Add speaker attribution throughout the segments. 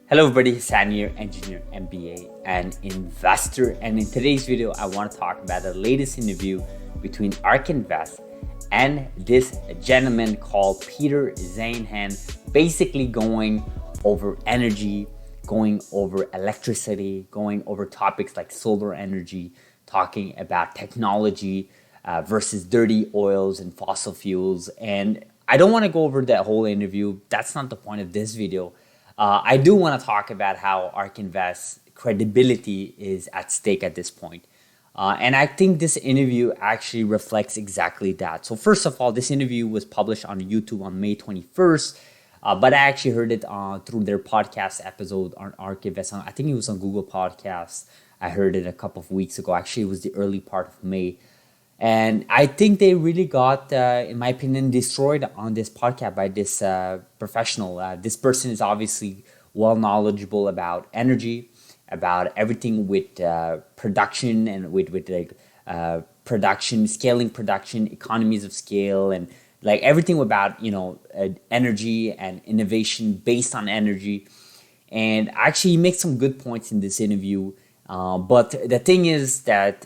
Speaker 1: Hello everybody, Hassan here, engineer, MBA, and investor. And in today's video, I want to talk about the latest interview between Ark Invest and this gentleman called Peter Zainhan, basically going over energy, going over electricity, going over topics like solar energy, talking about technology versus dirty oils and fossil fuels. And I don't want to go over that whole interview. That's not the point of this video. I do want to talk about how Ark Invest credibility is at stake at this point. And I think this interview actually reflects exactly that. So first of all, this interview was published on YouTube on May 21st, but I actually heard it through their podcast episode on Ark Invest. I think it was on Google Podcasts. I heard it a couple of weeks ago. Actually, it was the early part of May. And I think they really got, in my opinion, destroyed on this podcast by this professional. This person is obviously well knowledgeable about energy, about everything with production and with production, scaling production, economies of scale, and like everything about energy and innovation based on energy. And actually, he makes some good points in this interview. But the thing is that,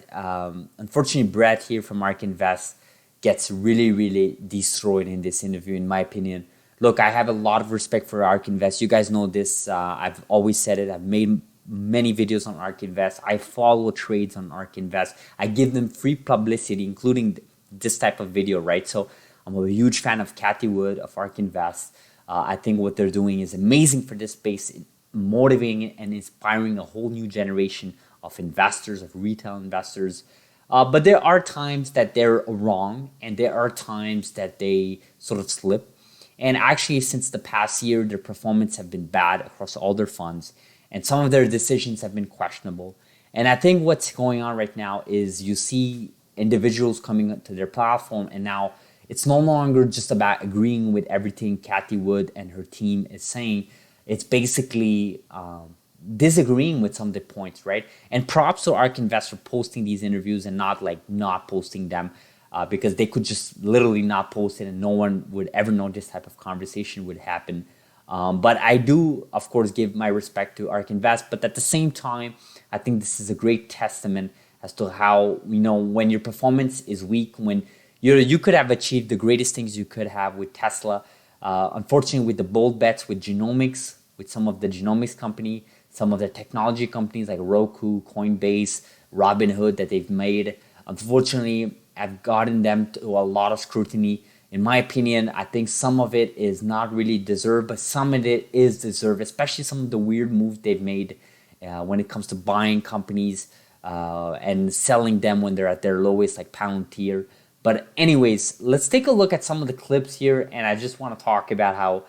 Speaker 1: unfortunately, Brett here from Ark Invest gets really, really destroyed in this interview, in my opinion. Look, I have a lot of respect for Ark Invest. You guys know this. I've always said it. I've made many videos on Ark Invest. I follow trades on Ark Invest. I give them free publicity, including this type of video, right? So I'm a huge fan of Kathy Wood of Ark Invest. I think what they're doing is amazing for this space, motivating and inspiring a whole new generation of investors, of retail investors. But there are times that they're wrong, and there are times that they sort of slip. And actually, since the past year, their performance have been bad across all their funds, and some of their decisions have been questionable. And I think what's going on right now is you see individuals coming to their platform, and now it's no longer just about agreeing with everything Kathy Wood and her team is saying. It's basically disagreeing with some of the points, right? And props to Ark Invest for posting these interviews and not posting them because they could just literally not post it and no one would ever know this type of conversation would happen. But I do, of course, give my respect to Ark Invest. But at the same time, I think this is a great testament as to how, when your performance is weak, when you could have achieved the greatest things you could have with Tesla. Unfortunately, with the bold bets with genomics, with some of the genomics company, some of the technology companies like Roku, Coinbase, Robinhood that they've made, unfortunately, have gotten them to a lot of scrutiny. In my opinion, I think some of it is not really deserved, but some of it is deserved, especially some of the weird moves they've made when it comes to buying companies and selling them when they're at their lowest, like Palantir. But anyways, let's take a look at some of the clips here, and I just want to talk about how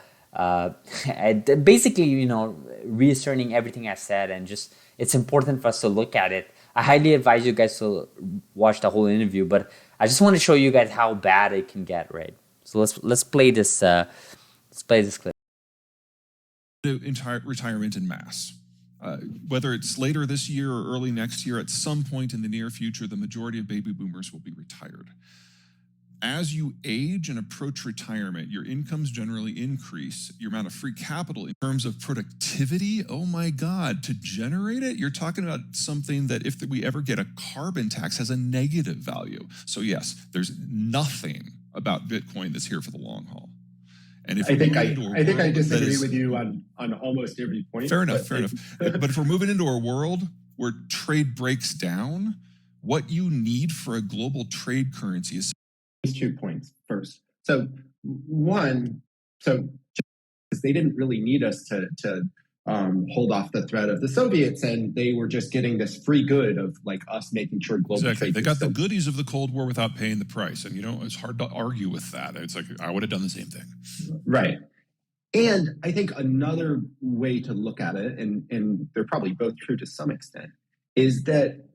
Speaker 1: basically, reasserting everything I said, and just it's important for us to look at it. I highly advise you guys to watch the whole interview, but I just want to show you guys how bad it can get, right? So let's play this. Let's play this clip.
Speaker 2: Entire retirement en masse. Whether it's later this year or early next year, at some point in the near future, the majority of baby boomers will be retired. As you age and approach retirement, your incomes generally increase. Your amount of free capital in terms of productivity, oh my God, to generate it, you're talking about something that if we ever get a carbon tax has a negative value. So yes, there's nothing about Bitcoin that's here for the long haul. And if
Speaker 3: I think I disagree with you on almost every point.
Speaker 2: Fair enough. But if we're moving into a world where trade breaks down, what you need for a global trade currency is
Speaker 3: 2 points first. So one, they didn't really need us to hold off the threat of the Soviets, and they were just getting this free good of like us making sure global trade.
Speaker 2: They got the goodies of the Cold War without paying the price, and it's hard to argue with that. It's like I would have done the same thing.
Speaker 3: Right. And I think another way to look at it, and they're probably both true to some extent, is that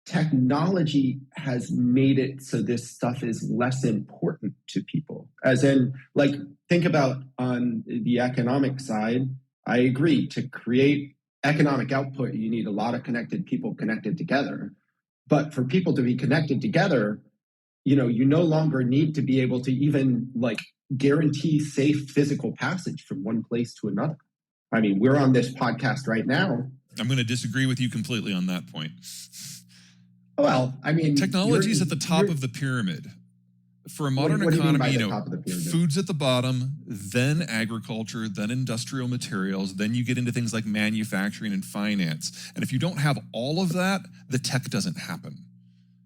Speaker 3: technology has made it so this stuff is less important to people. As in, like, think about on the economic side, I agree, to create economic output, you need a lot of connected people connected together. But for people to be connected together, you no longer need to be able to even like guarantee safe physical passage from one place to another. I mean, we're on this podcast right now.
Speaker 2: I'm going to disagree with you completely on that point.
Speaker 3: Well, I mean,
Speaker 2: technology is at the top of the pyramid. For a modern economy, food's at the bottom, then agriculture, then industrial materials, then you get into things like manufacturing and finance. And if you don't have all of that, the tech doesn't happen.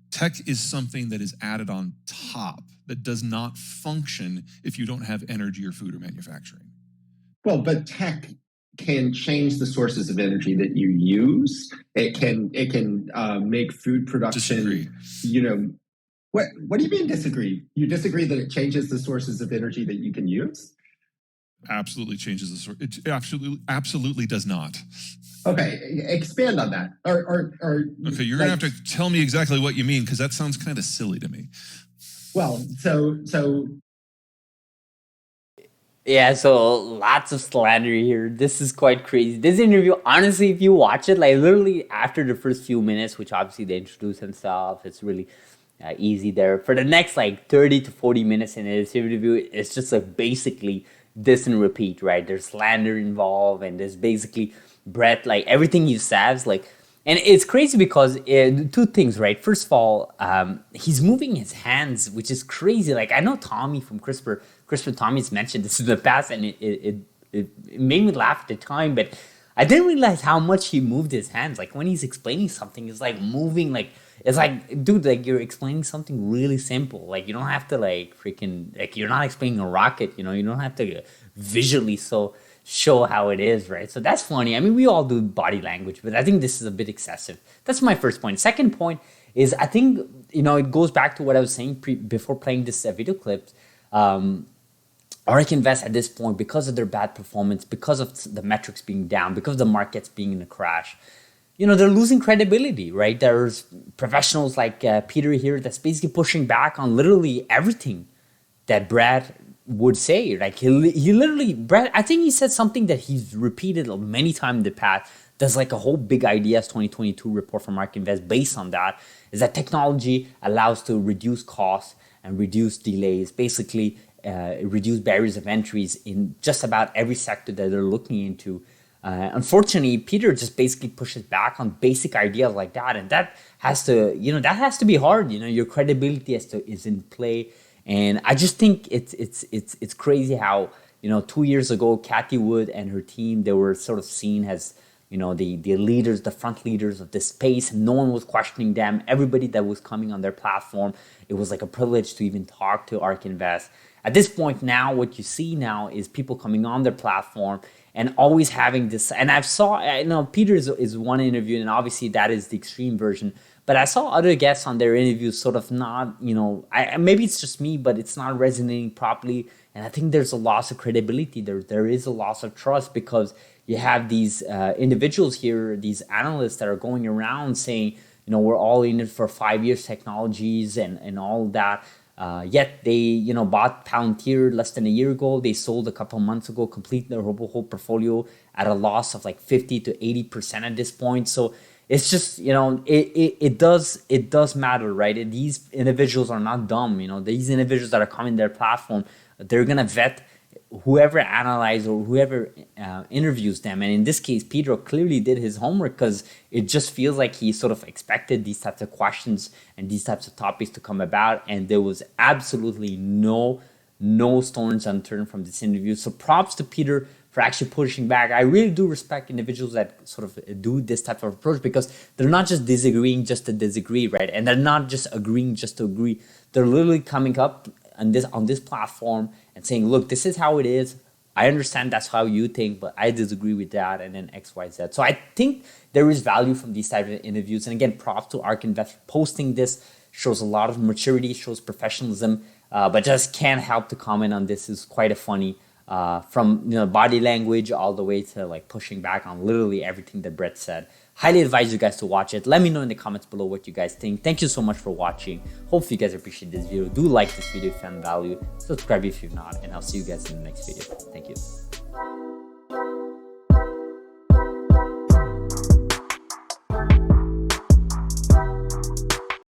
Speaker 2: Tech is something that is added on top that does not function if you don't have energy or food or manufacturing.
Speaker 3: Well, but tech can change the sources of energy that you use. It can make food production.
Speaker 2: Disagree.
Speaker 3: What do you mean disagree? You disagree that it changes the sources of energy that you can use?
Speaker 2: Absolutely changes the source. It absolutely does not.
Speaker 3: Okay, expand on that.
Speaker 2: Okay, you're gonna have to tell me exactly what you mean, because that sounds kind of silly to me.
Speaker 3: Well, so
Speaker 1: yeah, so lots of slander here. This is quite crazy. This interview, honestly, if you watch it, like literally after the first few minutes, which obviously they introduce themselves, it's really easy there. For the next like 30 to 40 minutes in this interview, it's just like basically this and repeat, right? There's slander involved, and there's basically Brett, like everything he says, like, and it's crazy because two things, right? First of all, he's moving his hands, which is crazy. Like I know Tommy from CRISPR Tommy's mentioned this in the past, and it made me laugh at the time, but I didn't realize how much he moved his hands. Like when he's explaining something, it's like moving, like it's like, dude, like you're explaining something really simple. Like you don't have to like freaking, like you're not explaining a rocket, you don't have to visually show how it is, right? So that's funny. I mean, we all do body language, but I think this is a bit excessive. That's my first point. Second point is I think, it goes back to what I was saying before playing this video clip. Ark Invest at this point, because of their bad performance, because of the metrics being down, because of the markets being in a crash, they're losing credibility, right? There's professionals like Peter here that's basically pushing back on literally everything that Brad would say. Like he literally, Brad, I think he said something that he's repeated many times in the past. There's like a whole big ideas 2022 report from Ark Invest based on that, is that technology allows to reduce costs and reduce delays, basically reduce barriers of entries in just about every sector that they're looking into. Unfortunately, Peter just basically pushes back on basic ideas like that, and that has to be hard. Your credibility is in play, and I just think it's crazy how 2 years ago, Cathie Wood and her team, they were sort of seen as the leaders, the front leaders of this space. No one was questioning them. Everybody that was coming on their platform, it was like a privilege to even talk to Ark Invest. At this point now, what you see now is people coming on their platform and always having this. And I know Peter is one interview, and obviously that is the extreme version. But I saw other guests on their interviews sort of not, maybe it's just me, but it's not resonating properly. And I think there's a loss of credibility. There is a loss of trust, because you have these individuals here, these analysts that are going around saying, we're all in it for 5 years technologies and all that. Yet they, bought Palantir less than a year ago. They sold a couple months ago, complete their whole portfolio at a loss of like 50 to 80% at this point. So it's just, it does matter, right? These individuals are not dumb. These individuals that are coming to their platform, they're gonna vet whoever analyzes or whoever interviews them. And in this case, Pedro clearly did his homework, because it just feels like he sort of expected these types of questions and these types of topics to come about. And there was absolutely no stones unturned from this interview. So props to Peter for actually pushing back. I really do respect individuals that sort of do this type of approach, because they're not just disagreeing just to disagree, right? And they're not just agreeing just to agree. They're literally coming up on this platform and saying, look, this is how it is. I understand that's how you think, but I disagree with that, and then X, Y, Z. So I think there is value from these type of interviews. And again, props to Ark Invest posting this. Shows a lot of maturity, shows professionalism, but just can't help to comment on this. Is quite a funny from body language all the way to like pushing back on literally everything that Brett said. Highly advise you guys to watch it. Let me know in the comments below what you guys think. Thank you so much for watching. Hopefully you guys appreciate this video. Do like this video if you found value. Subscribe if you're not, and I'll see you guys in the next video. Thank you.